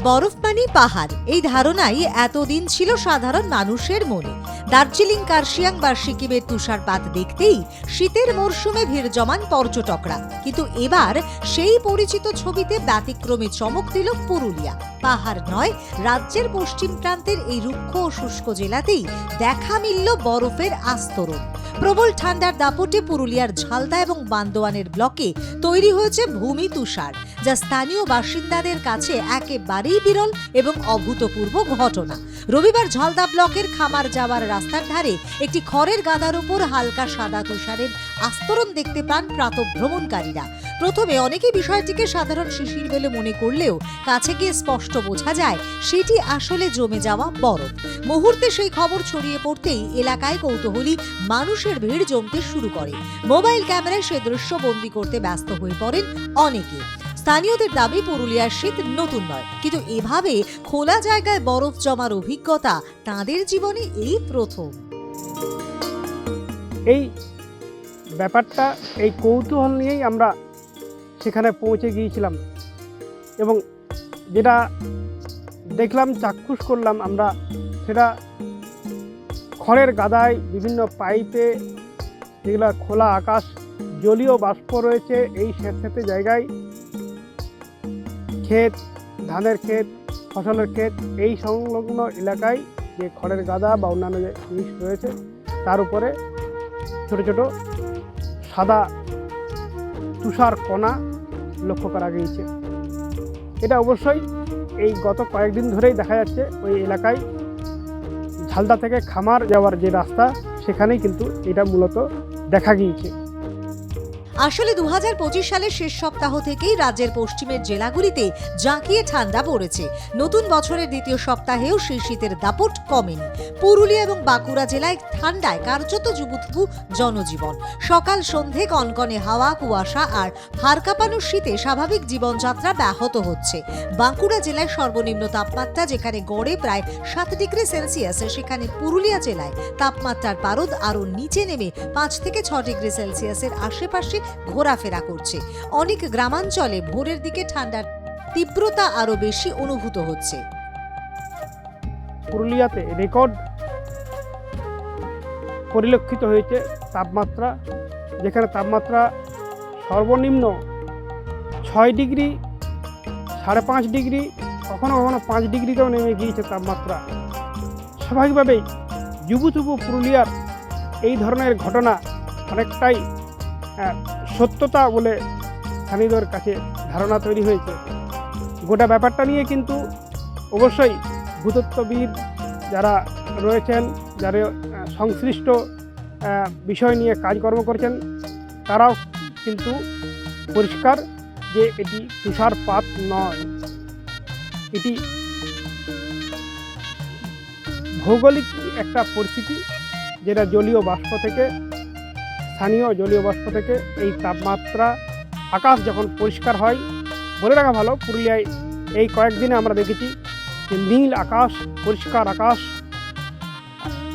বরফ মানে পাহাড়, এই ধারণাই এতদিন ছিল সাধারণ মানুষের মনে। দার্জিলিং, কার্শিয়াং বা সিকিমের তুষারপাত দেখতেই শীতের মরশুমে ভিড় জমান পর্যটকরা, কিন্তু এবার সেই পরিচিত ছবিতে ব্যতিক্রমী চমক দিল পুরুলিয়া। পাহাড় নয়, রাজ্যের পশ্চিম প্রান্তের এই রুক্ষ ও শুষ্ক জেলাতেই দেখা মিলল বরফের আস্তরণ। প্রবল ঠান্ডার দাপটে পুরুলিয়ার ঝালদা এবং বান্দোয়ানের ব্লকে তৈরি হয়েছে ভূমি তুষার, যা স্থানীয় বাসিন্দাদের কাছে একেবারেই বিরল এবং অভূতপূর্ব ঘটনা। রবিবার ঝালদা ব্লকের খামার যাওয়ার রাস্তার ধারে একটি খড়ের গাদার উপর হালকা সাদা তুষারের আস্তরণ দেখতে পান প্রাতঃভ্রমণকারীরা। প্রথমে অনেকে বিষয়টিকে সাধারণ শিশির বলে মনে করলেও কাছে গিয়ে স্পষ্ট বোঝা যায় সেটি আসলে জমে যাওয়া বরফ। মুহূর্তে সেই খবর ছড়িয়ে পড়তেই এলাকায় কৌতূহলী মানুষের ভিড় জমতে শুরু করে। মোবাইল ক্যামেরায় সে দৃশ্য বন্দী করতে ব্যস্ত হয়ে পড়েন অনেকে। স্থানীয়দের দাবি, পুরুলিয়ার শীত নতুন নয়, কিন্তু এভাবে খোলা জায়গায় বরফ জমার অভিজ্ঞতা তাঁদের জীবনে এই প্রথম। এই ব্যাপারটা, এই কৌতূহল নিয়েই আমরা সেখানে পৌঁছে গিয়েছিলাম এবং যেটা দেখলাম, চাক্ষুষ করলাম আমরা, সেটা খড়ের গাদায় বিভিন্ন পাইপে যেগুলো খোলা আকাশ, জলীয় বাষ্প রয়েছে এই স্যাঁতস্যাঁতে জায়গায়, ক্ষেত, ধানের ক্ষেত, ফসলের ক্ষেত, এই সংলগ্ন এলাকায় যে খড়ের গাদা বা অন্যান্য যে জিনিস রয়েছে তার উপরে ছোট ছোট সাদা তুষার কণা লক্ষ্য করা গিয়েছে। এটা অবশ্যই এই গত কয়েকদিন ধরেই দেখা যাচ্ছে ওই এলাকায় ঝালদা থেকে খামার যাওয়ার যে রাস্তা, সেখানেই কিন্তু এটা মূলত দেখা গিয়েছে। আসলে 2025 সালের শেষ সপ্তাহ থেকেই রাজ্যের পশ্চিমের জেলাগুলিতে জাঁকিয়ে ঠান্ডা পড়েছে। নতুন বছরের দ্বিতীয় সপ্তাহেও সেই শীতের দাপট কমেনি। পুরুলিয়া এবং বাঁকুড়া জেলায় ঠান্ডায় কার্যত জুবুথুবু জনজীবন। সকাল সন্ধে কনকনে হাওয়া, কুয়াশা আর হাড় কাঁপানো শীতে স্বাভাবিক জীবনযাত্রা ব্যাহত হচ্ছে। বাঁকুড়া জেলায় সর্বনিম্ন তাপমাত্রা যেখানে গড়ে প্রায় 7 ডিগ্রি সেলসিয়াস, সেখানে পুরুলিয়া জেলায় তাপমাত্রার পারদ আরও নিচে নেমে 5 থেকে 6 ডিগ্রি সেলসিয়াসের আশেপাশে ঘোরাফেরা করছে। অনেক গ্রামাঞ্চলে ভোরের দিকে ঠান্ডার তীব্রতা আরো বেশি অনুভূত হচ্ছে। পুরুলিয়াতে রেকর্ড পরিলক্ষিত হয়েছে তাপমাত্রা, যেখানে তাপমাত্রা সর্বনিম্ন 6 ডিগ্রি, 5.5 ডিগ্রি, কখনো কখনো 5 ডিগ্রিতেও নেমে গিয়েছে তাপমাত্রা। স্বাভাবিকভাবেই জুবুথুবু পুরুলিয়ার এই ধরনের ঘটনা অনেকটাই সত্যতা বলে স্থানীয়দের কাছে ধারণা তৈরি হয়েছে। গোটা ব্যাপারটা নিয়ে কিন্তু অবশ্যই ভূতত্ত্ববিদ যারা রয়েছেন, যারা সংশ্লিষ্ট বিষয় নিয়ে কাজকর্ম করছেন, তারাও কিন্তু পরিষ্কার যে এটি তুষারপাত নয়, এটি ভৌগোলিক একটা পরিস্থিতি, যেটা জলীয় বাষ্প থেকে, স্থানীয় জলীয় বাষ্প থেকে এই তাপমাত্রা। আকাশ যখন পরিষ্কার হয়, বলে রাখা ভালো, পুরুলিয়ায় এই কয়েকদিনে আমরা দেখেছি যে নীল আকাশ, পরিষ্কার আকাশ,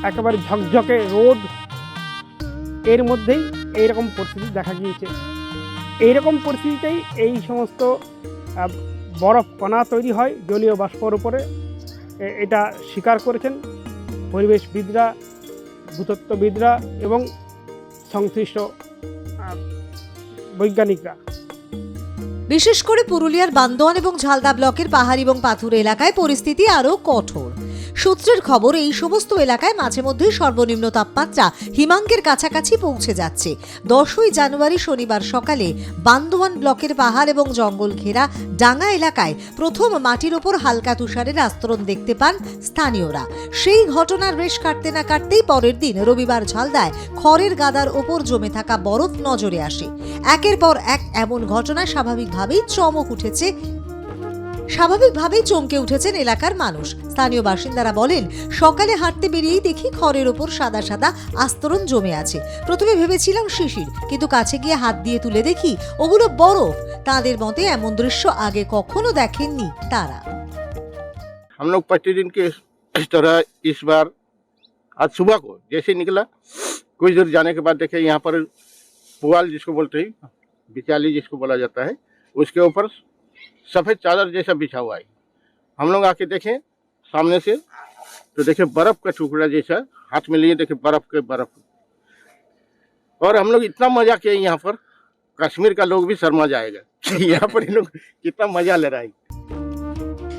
একেবারে ঝকঝকে রোদ, এর মধ্যেই এইরকম পরিস্থিতি দেখা গিয়েছে। এইরকম পরিস্থিতিতেই এই সমস্ত বরফ কণা তৈরি হয় জলীয় বাষ্পর উপরে। এটা স্বীকার করেছেন পরিবেশবিদরা, ভূতত্ত্ববিদরা এবং সংশ্লিষ্ট বৈজ্ঞানিকরা। বিশেষ করে পুরুলিয়ার বান্দোয়ান এবং ঝালদা ব্লকের পাহাড়ি এবং পাথুর এলাকায় পরিস্থিতি আরও কঠোর। সূত্রের খবর, এই সমস্ত এলাকায় মাঝে মধ্যেই সর্বনিম্ন তাপমাত্রা হিমাঙ্কের কাছাকাছি পৌঁছে যাচ্ছে। 10ই জানুয়ারি শনিবার সকালে বান্দোয়ান ব্লকের পাহাড় এবং জঙ্গল ঘেরা ডাঙ্গা এলাকায় প্রথম মাটির ওপর হালকা তুষারের আস্তরণ দেখতে পান স্থানীয়রা। সেই ঘটনার রেশ কাটতে না কাটতেই পরের দিন রবিবার ঝালদায় খড়ের গাদার ওপর জমে থাকা বরফ নজরে আসে। একের পর এক এমন ঘটনায় স্বাভাবিকভাবেই চমকে উঠেছেন এলাকার মানুষ। স্থানীয় বাসিন্দারা বলেন, সকালে হাঁটতে বেরিয়েই দেখি খড়ের ওপর সাদা সাদা আস্তরণ জমে আছে। প্রথমে ভেবেছিলাম শিশির, কিন্তু কাছে গিয়ে হাত দিয়ে তুলে দেখি ওগুলো বরফ। তাদের মতে এমন দৃশ্য আগে কখনো দেখেননি তারা। हम लोग 25 दिन के इस तरह इस बार आज सुबह को जैसे निकला, कुछ दूर जाने के बाद देखे यहाँ पर पुआल जिसको बोलते हैं, बिचाली जिसको बोला जाता है, उसके ऊपर सफ़ेद चादर जैसा बिछा हुआ है हम लोग आके देखे सामने से, तो देखे बर्फ का टुकड़ा जैसा, हाथ में लिए देखे बर्फ। और हम लोग इतना मजा किए यहाँ पर, कश्मीर का लोग भी शर्मा जाएगा यहाँ पर इन लोग कितना मजा ले रहा है।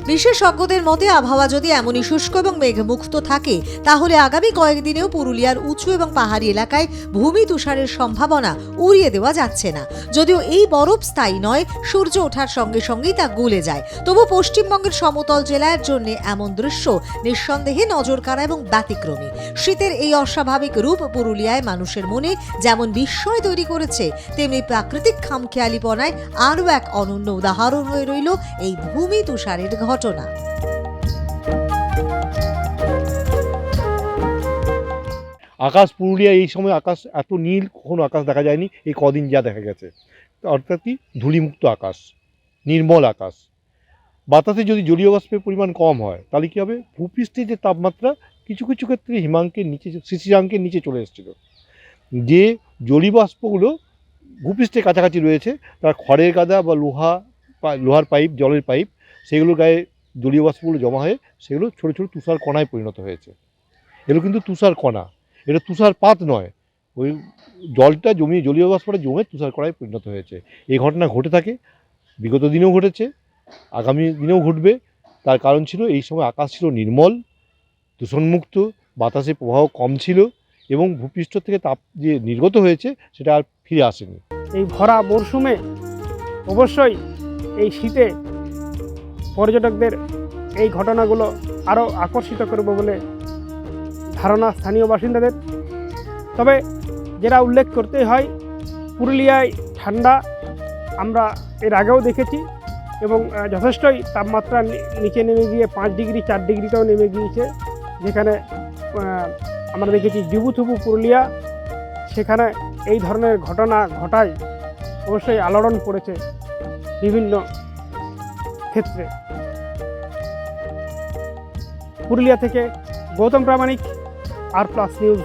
বিশেষজ্ঞদের মতে আবহাওয়া যদি এমনই শুষ্ক এবং মেঘমুক্ত থাকে তাহলে আগামী কয়েকদিনেও পুরুলিয়ার উঁচু এবং পাহাড়ি এলাকায় ভূমি তুষারের সম্ভাবনা উড়িয়ে দেওয়া যাচ্ছে না। যদিও এই বরফ স্থায়ী নয়, সূর্য ওঠার সঙ্গে সঙ্গেই তা গলে যায়। তবু পশ্চিমবঙ্গের সমতল জেলার জন্য এমন দৃশ্য নিঃসন্দেহে নজর কাড়া এবং ব্যতিক্রমী। শীতের এই অস্বাভাবিক রূপ পুরুলিয়ায় মানুষের মনে যেমন বিস্ময় তৈরি করেছে, তেমনি প্রাকৃতিক খামখেয়ালিপনায় আরও এক অনন্য উদাহরণ হয়ে রইল এই ভূমি তুষারের ঘটনা। আকাশ, পুরুলিয়া এই সময় আকাশ এত নীল কখনো আকাশ দেখা যায়নি, এই কদিন যা দেখা গেছে। অর্থাৎ কি ধূলিমুক্ত আকাশ, নির্মল আকাশ। বাতাসে যদি জলীয় বাষ্পের পরিমাণ কম হয় তাহলে কী হবে, ভূপৃষ্ঠে যে তাপমাত্রা কিছু কিছু ক্ষেত্রে হিমাঙ্কের নিচে, শিশিরাঙ্কের নিচে চলে এসেছিলো। যে জলীয় বাষ্পগুলো ভূপৃষ্ঠের কাছাকাছি রয়েছে তার খড়ের গাদা বা লোহার পাইপ, জলের পাইপ, সেগুলোর গায়ে জলীয় বাষ্পগুলো জমা হয়ে সেগুলো ছোটো ছোটো তুষার কণায় পরিণত হয়েছে। এগুলো কিন্তু তুষার কণা, এটা তুষারপাত নয়। ওই জলটা জমিয়ে, জলীয় বাষ্পটা জমে তুষার কণায় পরিণত হয়েছে। এই ঘটনা ঘটে থাকে, বিগত দিনেও ঘটেছে, আগামী দিনেও ঘটবে। তার কারণ ছিল এই সময় আকাশ ছিল নির্মল, দূষণমুক্ত, বাতাসের প্রবাহ কম ছিল এবং ভূপৃষ্ঠ থেকে তাপ যে নির্গত হয়েছে সেটা আর ফিরে আসেনি। এই ভরা মরশুমে অবশ্যই এই শীতে পর্যটকদের এই ঘটনাগুলো আরও আকর্ষিত করবে বলে ধারণা স্থানীয় বাসিন্দাদের। তবে যেটা উল্লেখ করতে হয়, পুরুলিয়ায় ঠান্ডা আমরা এর আগেও দেখেছি এবং যথেষ্টই তাপমাত্রা নিচে নেমে গিয়ে 5 ডিগ্রি 4 ডিগ্রিতেও নেমে গিয়েছে। যেখানে আমরা দেখেছি জুবুথুবু পুরুলিয়া, সেখানে এই ধরনের ঘটনা ঘটায় অবশ্যই আলোড়ন পড়েছে বিভিন্ন ক্ষেত্রে। পুরুলিয়া থেকে গৌতম প্রামাণিক, আর প্লাস নিউজ।